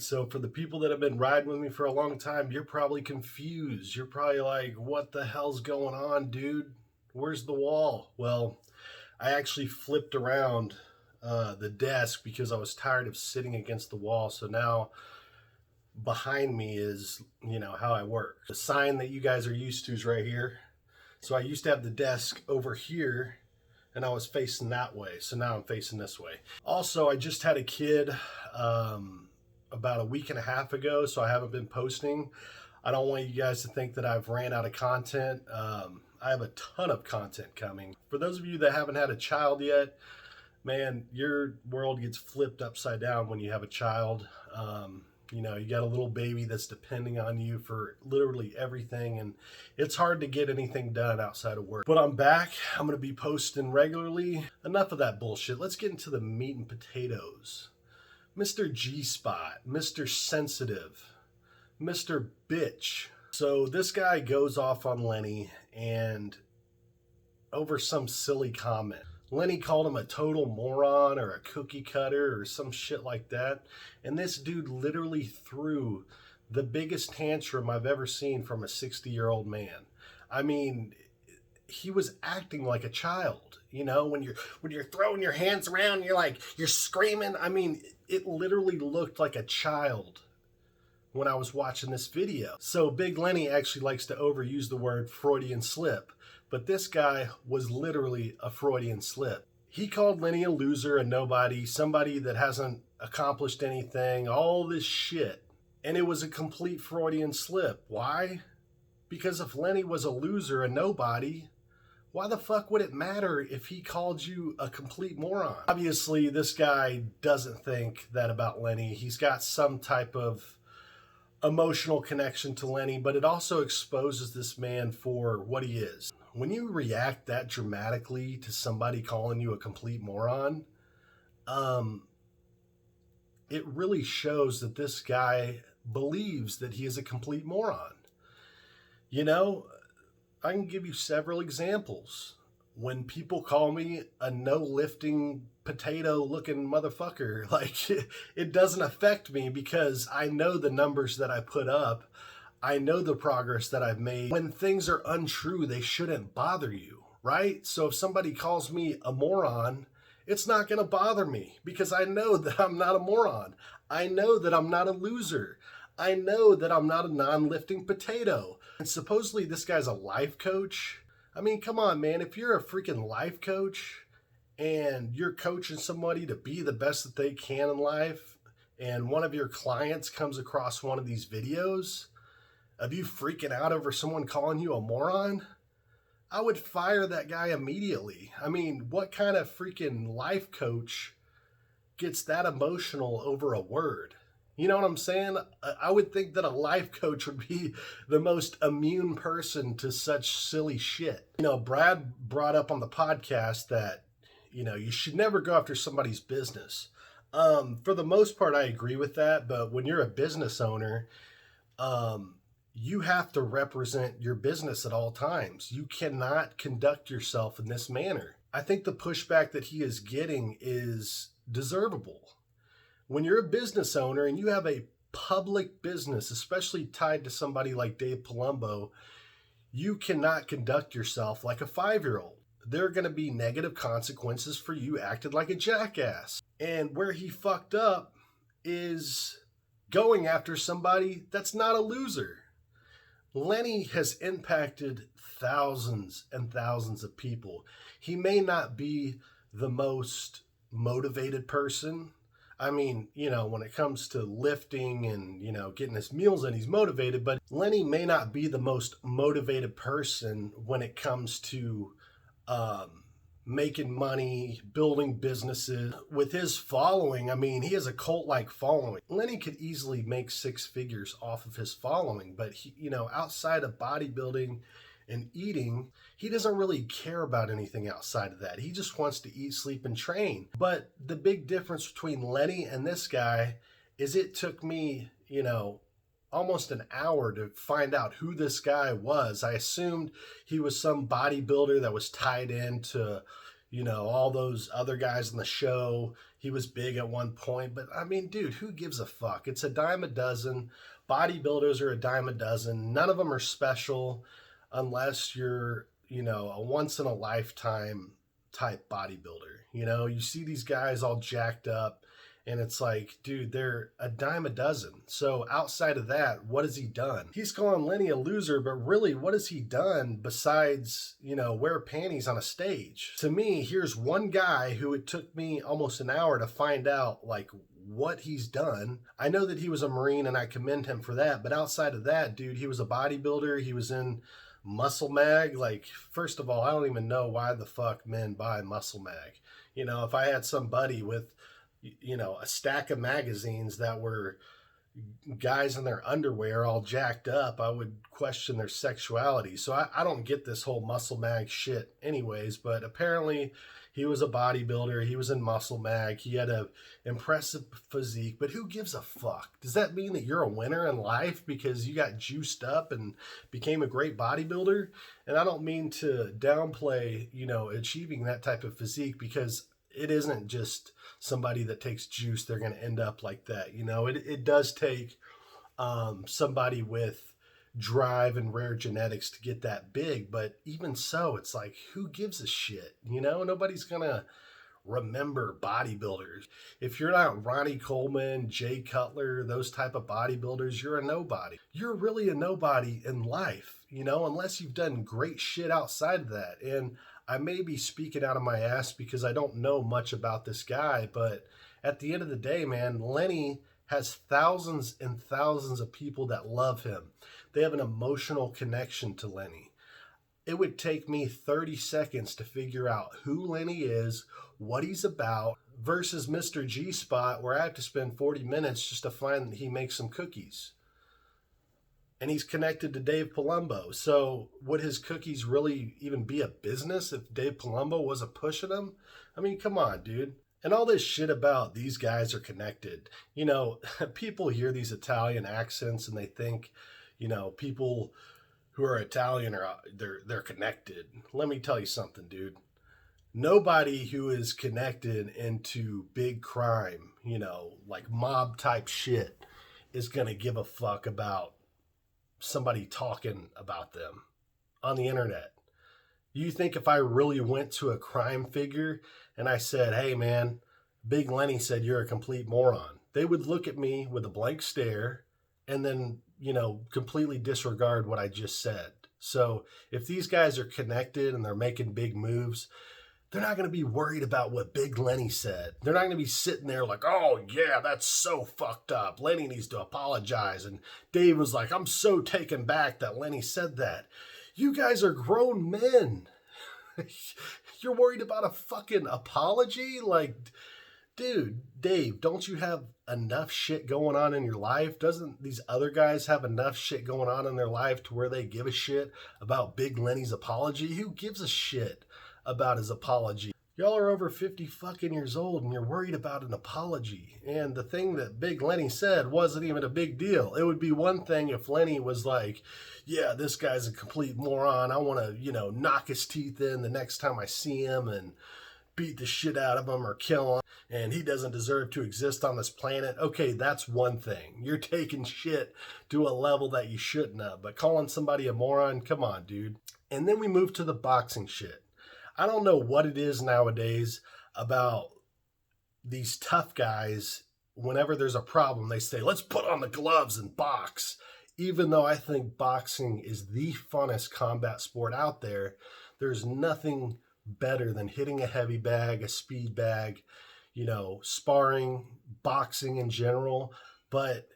So for the people that have been riding with me for a long time, you're probably confused. You're probably like, what the hell's going on, dude? Where's the wall? Well, I actually flipped around the desk because I was tired of sitting against the wall. So now behind me is, how I work. The sign that you guys are used to is right here. So I used to have the desk over here and I was facing that way. So now I'm facing this way. Also, I just had a kid about a week and a half ago, so I haven't been posting. I don't want you guys to think that I've ran out of content. I have a ton of content coming. For those of you that haven't had a child yet, man, your world gets flipped upside down when you have a child. You got a little baby that's depending on you for literally everything, and it's hard to get anything done outside of work. But I'm back. I'm going to be posting regularly. Enough of that bullshit. Let's get into the meat and potatoes. Mr. G-Spot, Mr. Sensitive, Mr. Bitch. So this guy goes off on Lenny and over some silly comment. Lenny called him a total moron or a cookie cutter or some shit like that. And this dude literally threw the biggest tantrum I've ever seen from a 60-year-old man. I mean, he was acting like a child, when you're throwing your hands around, you're screaming. I mean, it literally looked like a child when I was watching this video. So Big Lenny actually likes to overuse the word Freudian slip, but this guy was literally a Freudian slip. He called Lenny a loser, a nobody, somebody that hasn't accomplished anything, all this shit. And it was a complete Freudian slip. Why? Because if Lenny was a loser, a nobody, why the fuck would it matter if he called you a complete moron? Obviously, this guy doesn't think that about Lenny. He's got some type of emotional connection to Lenny, but it also exposes this man for what he is. When you react that dramatically to somebody calling you a complete moron, it really shows that this guy believes that he is a complete moron. I can give you several examples. When people call me a no-lifting, potato-looking motherfucker, it doesn't affect me because I know the numbers that I put up. I know the progress that I've made. When things are untrue, they shouldn't bother you, right? So if somebody calls me a moron, it's not going to bother me because I know that I'm not a moron. I know that I'm not a loser. I know that I'm not a non-lifting potato. And supposedly this guy's a life coach. I mean, come on, man. If you're a freaking life coach and you're coaching somebody to be the best that they can in life, and one of your clients comes across one of these videos of you freaking out over someone calling you a moron, I would fire that guy immediately. I mean, what kind of freaking life coach gets that emotional over a word? You know what I'm saying? I would think that a life coach would be the most immune person to such silly shit. Brad brought up on the podcast that, you should never go after somebody's business. For the most part, I agree with that. But when you're a business owner, you have to represent your business at all times. You cannot conduct yourself in this manner. I think the pushback that he is getting is deservable. When you're a business owner and you have a public business, especially tied to somebody like Dave Palumbo, you cannot conduct yourself like a 5-year-old. There are going to be negative consequences for you acting like a jackass. And where he fucked up is going after somebody that's not a loser. Lenny has impacted thousands and thousands of people. He may not be the most motivated person. I mean, when it comes to lifting and, getting his meals in, he's motivated, but Lenny may not be the most motivated person when it comes to making money, building businesses. With his following, I mean, he has a cult-like following. Lenny could easily make 6 figures off of his following, but he, outside of bodybuilding and eating, he doesn't really care about anything outside of that. He just wants to eat, sleep, and train. But the big difference between Lenny and this guy is it took me, almost an hour to find out who this guy was. I assumed he was some bodybuilder that was tied into, all those other guys in the show. he was big at one point, but I mean, dude, who gives a fuck? It's a dime a dozen. Bodybuilders are a dime a dozen. None of them are special unless you're, a once in a lifetime type bodybuilder. You see these guys all jacked up, and it's like, dude, they're a dime a dozen. So outside of that, what has he done? He's calling Lenny a loser, but really, what has he done besides, wear panties on a stage? To me, here's one guy who it took me almost an hour to find out, like, what he's done. I know that he was a Marine, and I commend him for that. But outside of that, dude, he was a bodybuilder. He was in Muscle Mag. Like, first of all, I don't even know why the fuck men buy Muscle Mag. If I had somebody with a stack of magazines that were guys in their underwear all jacked up, I would question their sexuality. So I don't get this whole Muscle Mag shit anyways, but apparently he was a bodybuilder. He was in Muscle Mag. He had a impressive physique, but who gives a fuck? Does that mean that you're a winner in life because you got juiced up and became a great bodybuilder? And I don't mean to downplay, achieving that type of physique, because it isn't just somebody that takes juice, they're going to end up like that. It does take somebody with drive and rare genetics to get that big. But even so, it's like, who gives a shit? Nobody's going to remember bodybuilders. If you're not Ronnie Coleman, Jay Cutler, those type of bodybuilders, you're a nobody. You're really a nobody in life, unless you've done great shit outside of that. And I may be speaking out of my ass because I don't know much about this guy, but at the end of the day, man, Lenny has thousands and thousands of people that love him. They have an emotional connection to Lenny. It would take me 30 seconds to figure out who Lenny is, what he's about, versus Mr. G-Spot, where I have to spend 40 minutes just to find that he makes some cookies. And he's connected to Dave Palumbo. So would his cookies really even be a business if Dave Palumbo wasn't pushing them? I mean, come on, dude. And all this shit about these guys are connected. People hear these Italian accents and they think, people who are Italian they're connected. Let me tell you something, dude. Nobody who is connected into big crime, like mob type shit, is going to give a fuck about somebody talking about them on the internet. You think if I really went to a crime figure and I said, hey man, Big Lenny said you're a complete moron, they would look at me with a blank stare and then, completely disregard what I just said. So if these guys are connected and they're making big moves, they're not going to be worried about what Big Lenny said. They're not going to be sitting there like, oh, yeah, that's so fucked up. Lenny needs to apologize. And Dave was like, I'm so taken back that Lenny said that. You guys are grown men. You're worried about a fucking apology? Like, dude, Dave, don't you have enough shit going on in your life? Doesn't these other guys have enough shit going on in their life to where they give a shit about Big Lenny's apology? Who gives a shit about his apology? Y'all are over 50 fucking years old and you're worried about an apology. And the thing that Big Lenny said wasn't even a big deal. It would be one thing if Lenny was like, yeah, this guy's a complete moron. I want to, knock his teeth in the next time I see him and beat the shit out of him or kill him, and he doesn't deserve to exist on this planet. Okay, that's one thing. You're taking shit to a level that you shouldn't have. But calling somebody a moron, come on, dude. And then we move to the boxing shit. I don't know what it is nowadays about these tough guys. Whenever there's a problem, they say, let's put on the gloves and box. Even though I think boxing is the funnest combat sport out there, there's nothing better than hitting a heavy bag, a speed bag, sparring, boxing in general. But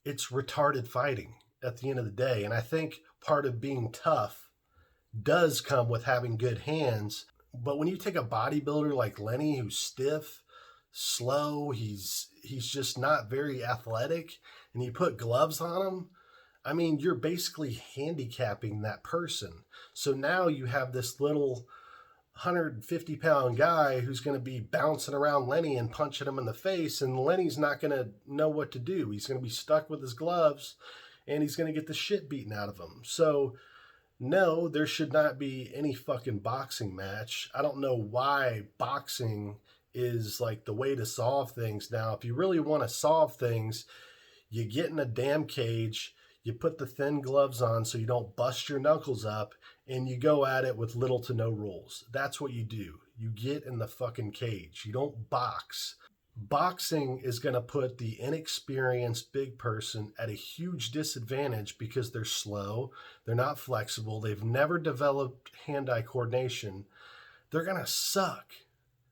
it's retarded fighting at the end of the day. And I think part of being tough does come with having good hands. But when you take a bodybuilder like Lenny, who's stiff, slow, he's just not very athletic, and you put gloves on him, I mean, you're basically handicapping that person. So now you have this little 150-pound guy who's going to be bouncing around Lenny and punching him in the face, and Lenny's not going to know what to do. He's going to be stuck with his gloves, and he's going to get the shit beaten out of him. So no, there should not be any fucking boxing match. I don't know why boxing is like the way to solve things. Now, if you really want to solve things, you get in a damn cage, you put the thin gloves on so you don't bust your knuckles up, and you go at it with little to no rules. That's what you do. You get in the fucking cage. You don't box. Boxing is going to put the inexperienced big person at a huge disadvantage because they're slow, they're not flexible, they've never developed hand-eye coordination. They're going to suck.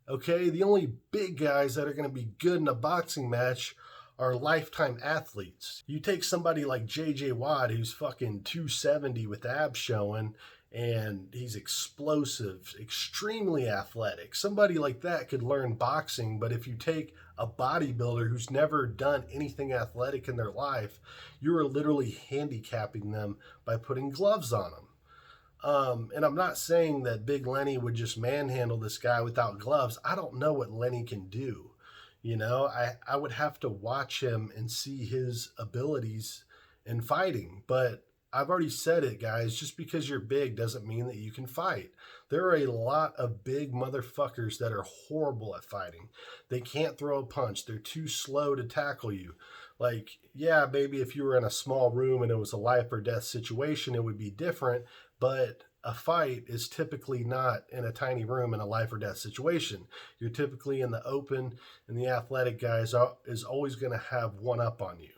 Okay? The only big guys that are going to be good in a boxing match are lifetime athletes. You take somebody like JJ Watt, who's fucking 270 with abs showing, and he's explosive, extremely athletic. Somebody like that could learn boxing, but if you take a bodybuilder who's never done anything athletic in their life, you are literally handicapping them by putting gloves on them. And I'm not saying that Big Lenny would just manhandle this guy without gloves. I don't know what Lenny can do. You know, I would have to watch him and see his abilities in fighting. But I've already said it, guys. Just because you're big doesn't mean that you can fight. There are a lot of big motherfuckers that are horrible at fighting. They can't throw a punch. They're too slow to tackle you. Like, yeah, maybe if you were in a small room and it was a life or death situation, it would be different. But a fight is typically not in a tiny room in a life or death situation. You're typically in the open, and the athletic guy is always going to have one up on you.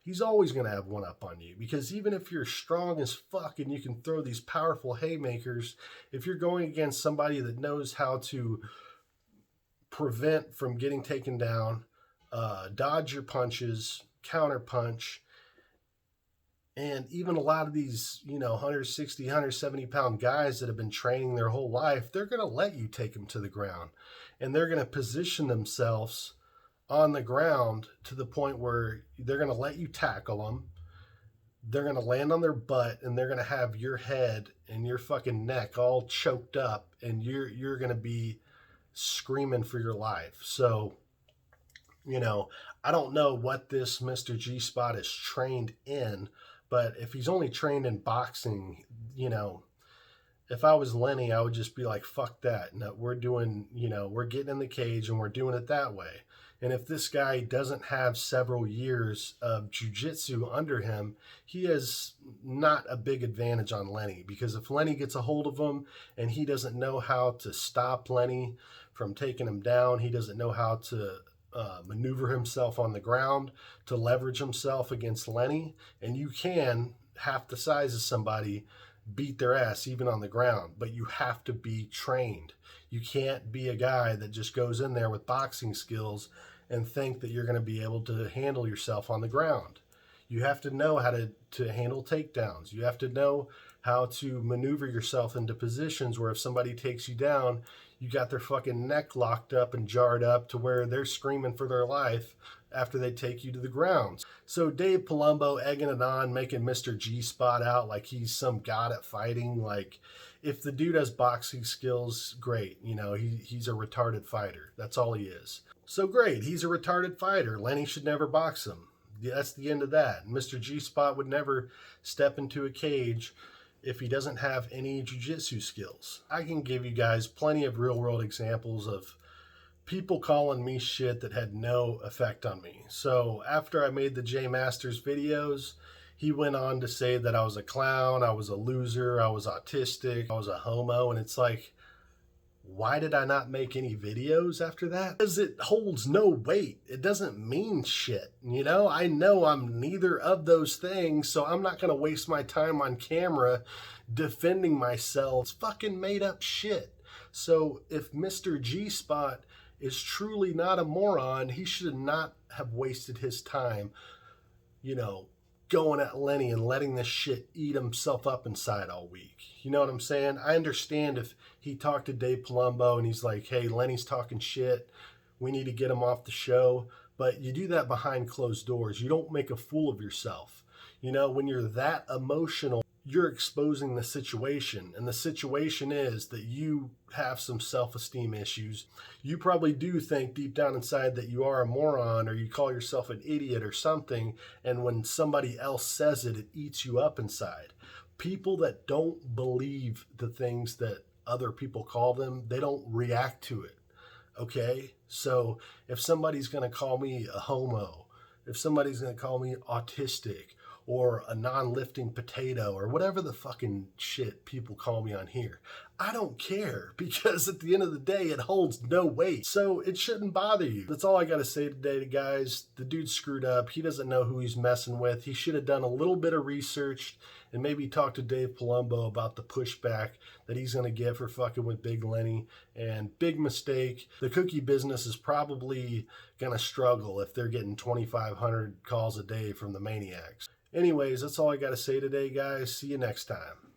He's always going to have one up on you, because even if you're strong as fuck and you can throw these powerful haymakers, if you're going against somebody that knows how to prevent from getting taken down, dodge your punches, counter punch, and even a lot of these, 160, 170 pound guys that have been training their whole life, they're going to let you take them to the ground, and they're going to position themselves on the ground to the point where they're going to let you tackle them. They're going to land on their butt, and they're going to have your head and your fucking neck all choked up, and you're going to be screaming for your life. So, I don't know what this Mr. G-Spot is trained in, but if he's only trained in boxing, if I was Lenny, I would just be like, fuck that. No, we're doing, we're getting in the cage and we're doing it that way. And if this guy doesn't have several years of jiu-jitsu under him, he has not a big advantage on Lenny, because if Lenny gets a hold of him and he doesn't know how to stop Lenny from taking him down, he doesn't know how to maneuver himself on the ground to leverage himself against Lenny, and you can, half the size of somebody, beat their ass even on the ground, but you have to be trained. You can't be a guy that just goes in there with boxing skills and think that you're going to be able to handle yourself on the ground. You have to know how to handle takedowns. You have to know how to maneuver yourself into positions where if somebody takes you down, you got their fucking neck locked up and jarred up to where they're screaming for their life after they take you to the ground. So Dave Palumbo egging it on, making Mr. G-Spot out like he's some god at fighting. Like, if the dude has boxing skills, great. He's a retarded fighter. That's all he is. So great, he's a retarded fighter. Lenny should never box him. That's the end of that. Mr. G-Spot would never step into a cage if he doesn't have any jiu-jitsu skills. I can give you guys plenty of real-world examples of people calling me shit that had no effect on me. So after I made the J Masters videos, he went on to say that I was a clown, I was a loser, I was autistic, I was a homo, and it's like, why did I not make any videos after that? Because it holds no weight. It doesn't mean shit. I know I'm neither of those things, so I'm not going to waste my time on camera defending myself. It's fucking made up shit. So if Mr. G-Spot is truly not a moron, he should not have wasted his time, going at Lenny and letting this shit eat himself up inside all week. You know what I'm saying? I understand if he talked to Dave Palumbo and he's like, hey, Lenny's talking shit, we need to get him off the show. But you do that behind closed doors. You don't make a fool of yourself. When you're that emotional, you're exposing the situation. And the situation is that you have some self-esteem issues. You probably do think deep down inside that you are a moron, or you call yourself an idiot or something. And when somebody else says it, it eats you up inside. People that don't believe the things that other people call them, they don't react to it. Okay? So if somebody's going to call me a homo, if somebody's going to call me autistic or a non-lifting potato or whatever the fucking shit people call me on here, I don't care, because at the end of the day, it holds no weight. So it shouldn't bother you. That's all I got to say today, guys. The dude screwed up. He doesn't know who he's messing with. He should have done a little bit of research and maybe talk to Dave Palumbo about the pushback that he's going to get for fucking with Big Lenny. And big mistake. The cookie business is probably going to struggle if they're getting 2,500 calls a day from the maniacs. Anyways, that's all I got to say today, guys. See you next time.